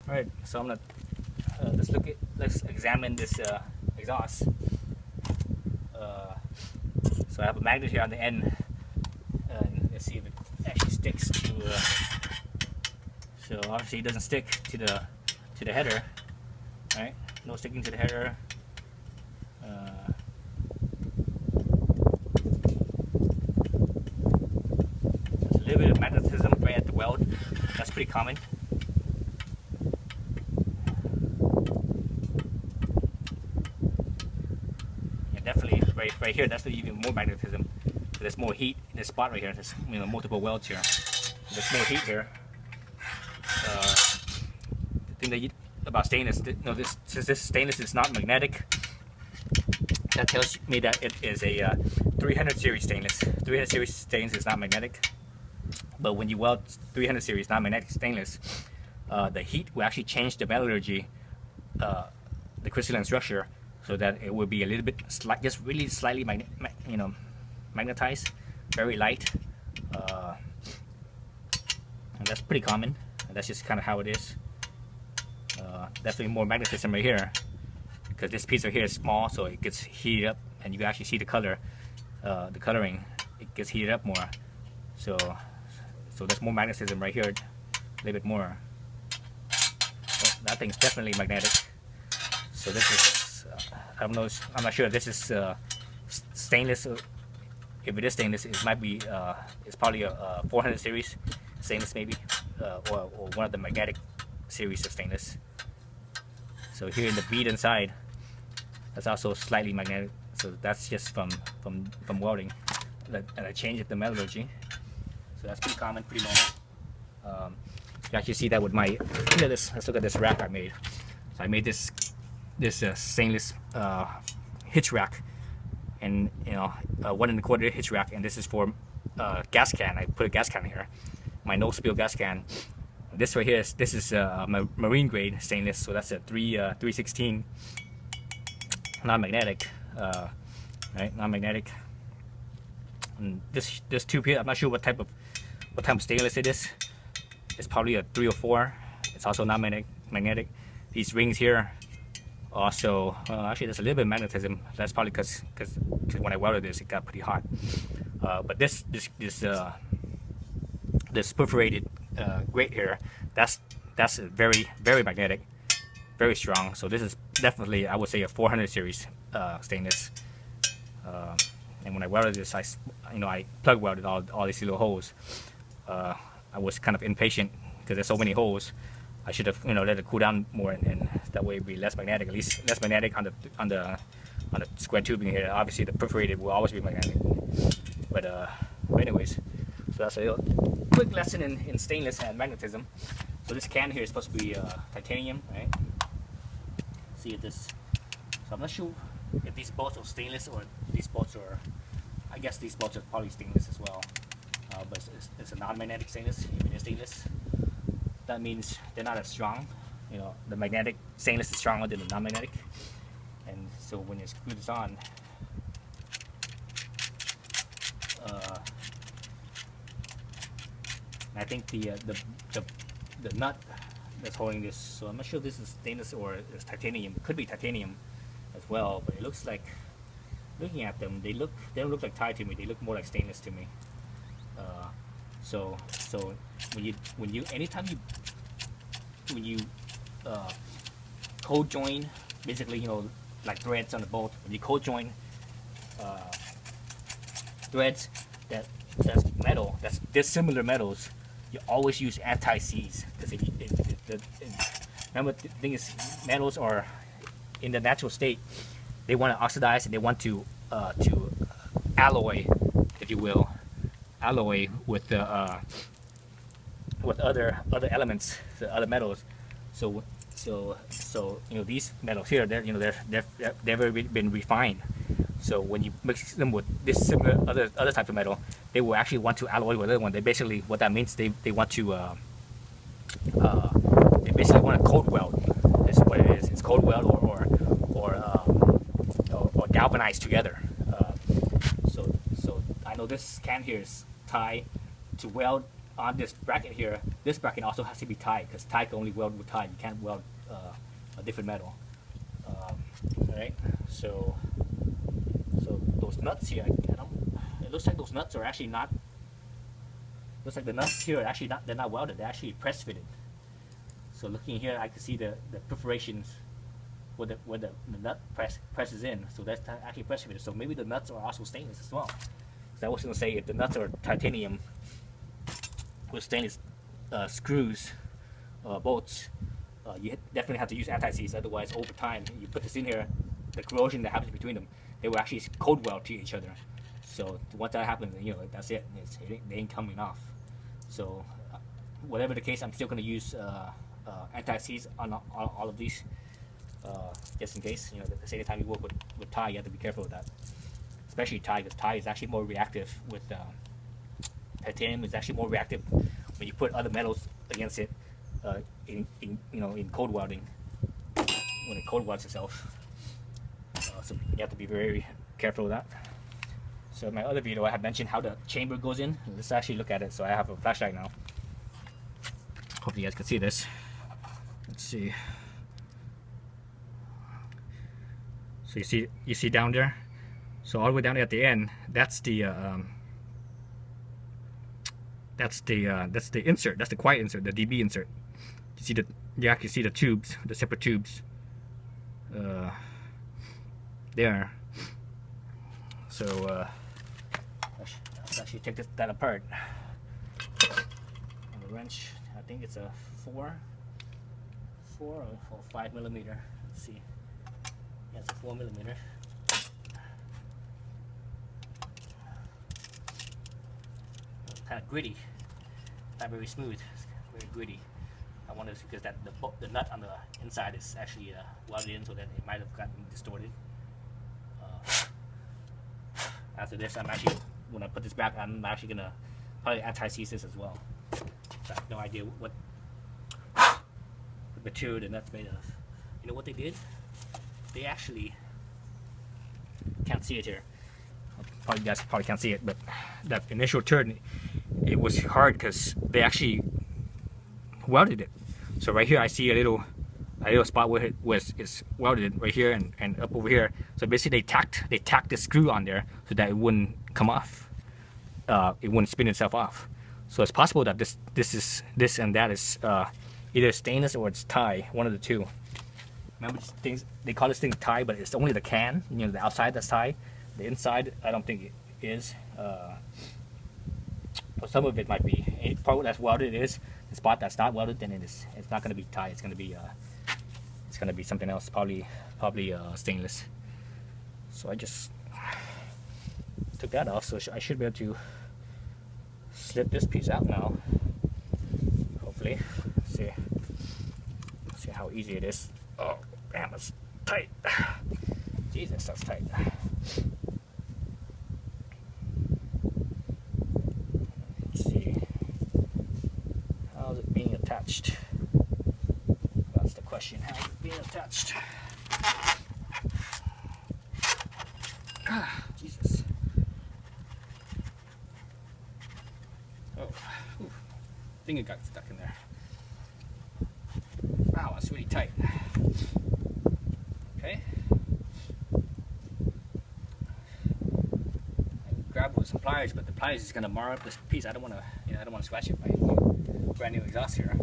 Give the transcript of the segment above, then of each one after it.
All right, so I'm gonna let's examine this exhaust. So I have a magnet here on the end, and let's see if it actually sticks to. So obviously it doesn't stick to the header, right? No sticking to the header. There's a little bit of magnetism right at the weld. That's pretty common. Definitely right here, that's even more magnetism. So there's more heat in this spot right here. There's multiple welds here. There's more heat here. The thing about stainless, since this stainless is not magnetic, that tells me that it is a 300 series stainless. 300 series stainless is not magnetic, but when you weld 300 series non-magnetic stainless, the heat will actually change the metallurgy, the crystalline structure, so that it will be a little bit just really slightly magnetized, very light, and that's pretty common. That's just kind of how it is. Definitely more magnetism right here, because this piece right here is small, so it gets heated up, and you can actually see the color, the coloring. It gets heated up more, so there's more magnetism right here, a little bit more. Oh, that thing's definitely magnetic. So this is, I'm not sure if this is stainless. If it is stainless, it might be, it's probably a 400 series stainless maybe, or one of the magnetic series of stainless. So here in the bead inside, that's also slightly magnetic. So that's just from welding, and I changed the metallurgy. So that's pretty common, pretty normal. You actually see that with my, look at this. Let's look at this rack I made. So I made this stainless hitch rack, and 1 1/4 hitch rack, and this is for gas can. I put a gas can here, my no spill gas can. This right here is marine grade stainless, so that's a 316 non-magnetic, right? Non-magnetic. And this tube here, I'm not sure what type of stainless it is. It's probably a 304. It's also non-magnetic. These rings here also, actually there's a little bit of magnetism. That's probably because when I welded this, it got pretty hot. But this perforated grate here, that's very, very magnetic, very strong. So this is definitely, I would say, a 400 series stainless. And when I welded this, I plug welded all these little holes. I was kind of impatient because there's so many holes. I should have let it cool down more, and that way it'd be less magnetic, at least less magnetic on the square tubing here. Obviously the perforated will always be magnetic, but anyways, so that's a little quick lesson in stainless and magnetism. So this can here is supposed to be titanium, right? See if this, so I'm not sure if these bolts are stainless or these bolts are, I guess these bolts are probably stainless as well, but it's a non-magnetic stainless. If it is stainless, that means they're not as strong. The magnetic stainless is stronger than the non-magnetic, and so when you screw this on, I think the nut that's holding this, so I'm not sure if this is stainless or it's titanium. It could be titanium as well, but it looks like, looking at them, they don't look like tie to me. They look more like stainless to me. So anytime you cold join, basically, like threads on the bolt, when you cold join threads that's metal, that's dissimilar metals, you always use anti-seize, because remember, the thing is, metals are in the natural state, they want to oxidize, and they want to alloy, if you will, alloy with the with other elements, the other metals. So these metals here, they've never been refined. So when you mix them with this similar other type of metal, they will actually want to alloy with other one. They basically, what that means, they want to they basically want to cold weld. Is what it is. It's cold weld or galvanized together. So I know this can here is tied to weld on this bracket here, this bracket also has to be Ti, because Ti can only weld with Ti. You can't weld a different metal. Alright, so those nuts here, it looks like those nuts are actually not. Looks like the nuts here are actually not. They're not welded. They're actually press fitted. So looking here, I can see the perforations where the nut presses in. So that's actually press fitted. So maybe the nuts are also stainless as well. So I was going to say, if the nuts are titanium with stainless screws, bolts, you definitely have to use anti-seize. Otherwise, over time, you put this in here, the corrosion that happens between them, they will actually cold weld to each other. So once that happens, you know, that's it. They ain't coming off. So whatever the case, I'm still going to use anti-seize on all of these, just in case. You know, the same time you work with Ti, you have to be careful with that. Especially Ti, because Ti is actually more reactive with titanium. Is actually more reactive when you put other metals against it in cold welding, when it cold welds itself. So you have to be very careful with that. So in my other video, I had mentioned how the chamber goes in. Let's actually look at it. So I have a flashlight now. Hopefully you guys can see this. Let's see. So you see down there. So all the way down there at the end, that's the insert. That's the quiet insert, the DB insert. You actually see the tubes, the separate tubes. There. So let's actually take that apart. On the wrench, I think it's a 4 or 5 millimeter. Let's see. Yeah, it's a 4 millimeter. Kind of gritty, not very smooth. It's very gritty. I wonder if it's because the nut on the inside is actually welded in, so that it might have gotten distorted. After this, when I put this back, I'm actually gonna probably anti-seize this as well. So I have no idea what material the nut's made of. You know what they did? They actually, can't see it here. You guys probably can't see it, but that initial turn, it was hard because they actually welded it. So right here, I see a little spot where it's welded right here and up over here. So basically, they tacked the screw on there so that it wouldn't come off. It wouldn't spin itself off. So it's possible that this and that is either stainless or it's Ti, one of the two. Remember these things? They call this thing Ti, but it's only the can. You know, the outside that's Ti. The inside, I don't think it is. But some of it might be. A part that's welded is. The spot that's not welded, then it's not going to be Ti. It's going to be something else, probably stainless. So I just took that off, so I should be able to slip this piece out now. Hopefully, see how easy it is. Oh, damn, it's tight. Jesus, that's tight. Let's see. How's it being attached? That's the question. How's it being attached? Ah, Jesus. Oh, ooh. I think it got stuck in there. Wow, that's really tight. Okay. Grab with some pliers, but the pliers is gonna mar up this piece. I don't want to scratch it by brand new exhaust here. I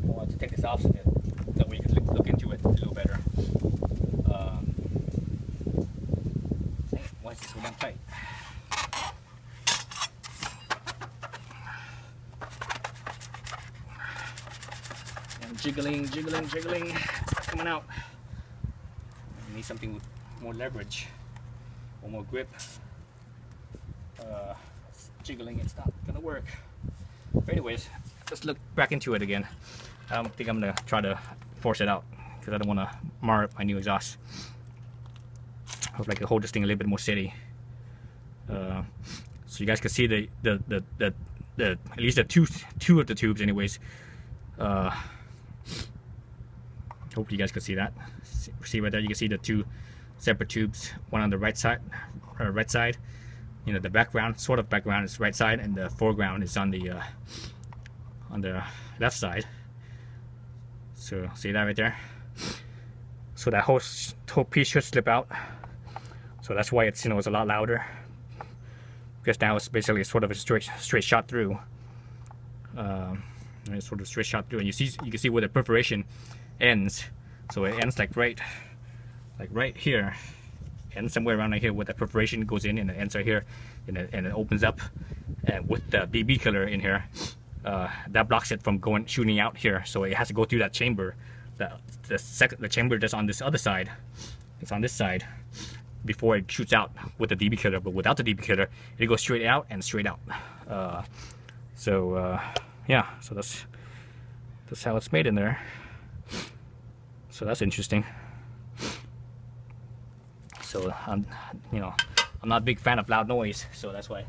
want to take this off so that we can look into it a little better. Why is this so damn tight? And jiggling, it's not coming out. I need something with more leverage or more grip. It's jiggling, it's not gonna work. But anyways, let's look back into it again. I don't think I'm gonna try to force it out because I don't want to mar up my new exhaust. Hope I can hold this thing a little bit more steady. So you guys can see the at least the two of the tubes, anyways. Hope you guys can see that. See right there, you can see the two separate tubes, one on the right side, you know, the background, sort of background is right side, and the foreground is on the left side. So see that right there? So that whole piece should slip out. So that's why it's, you know, it's a lot louder. Because now it's basically sort of a straight shot through. It's sort of straight shot through, and you can see where the perforation ends. So it ends like right here, and somewhere around right here where the perforation goes in, and it ends right here, and it opens up. And with the BB killer in here, that blocks it from shooting out here. So it has to go through that chamber. The chamber that's on this other side, it's on this side, before it shoots out with the DB killer. But without the DB killer, it goes straight out and straight out. Yeah, so that's how it's made in there. So that's interesting. So I'm not a big fan of loud noise, so that's why.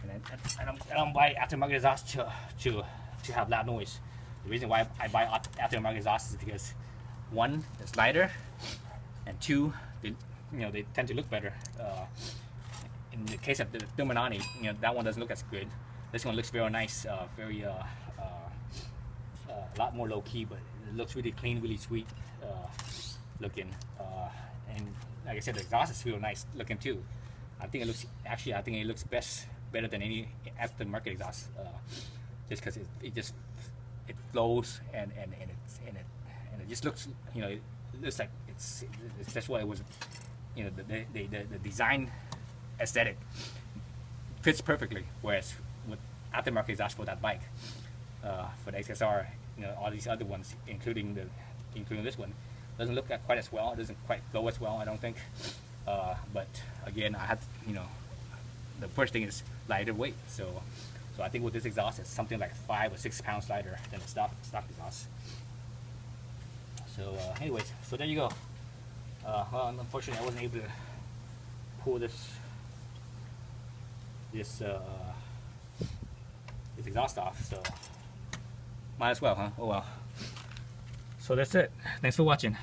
And I don't buy aftermarket exhaust to have loud noise. The reason why I buy aftermarket exhaust is because, one, it's lighter, and two, they tend to look better. In the case of the Dominati, that one doesn't look as good. This one looks very nice, a lot more low key, but it looks really clean, really sweet looking. And like I said, the exhaust is real nice looking too. I think it looks better than any aftermarket exhaust, just because it flows and it just looks, it looks like it's that's what it was. The design aesthetic fits perfectly. Whereas with aftermarket exhaust for that bike, for the XSR, all these other ones, including this one, doesn't look quite as well. It doesn't quite go as well, I don't think. But again, I had the first thing is lighter weight. So I think with this exhaust, it's something like 5 or 6 pounds lighter than the stock exhaust. So anyways, so there you go. Well, unfortunately, I wasn't able to pull this exhaust off, so might as well, huh? Oh well. So that's it. Thanks for watching.